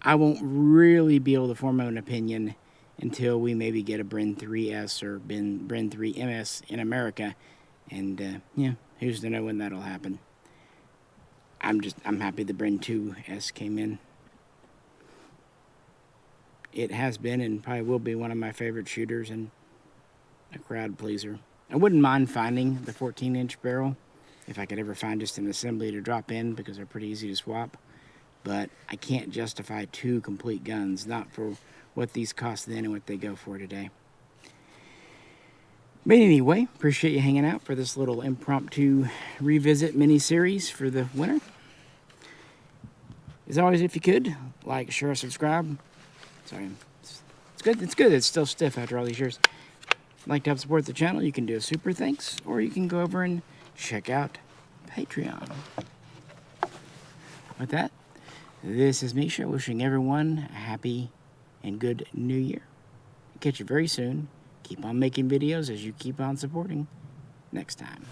S1: I won't really be able to form an opinion until we maybe get a Bren 3S or Bren 3 MS in America. And, who's to know when that'll happen. I'm happy the Bren 2S came in. It has been and probably will be one of my favorite shooters and a crowd pleaser. I wouldn't mind finding the 14-inch barrel if I could ever find just an assembly to drop in because they're pretty easy to swap. But I can't justify 2 complete guns, not for what these cost then and what they go for today. But anyway, appreciate you hanging out for this little impromptu revisit mini-series for the winter. As always, if you could, like, share, subscribe. Sorry, it's good. It's good. It's still stiff after all these years. If you'd like to help support the channel, you can do a super thanks, or you can go over and check out Patreon. With that, this is Misha wishing everyone a happy and good new year. Catch you very soon. Keep on making videos as you keep on supporting next time.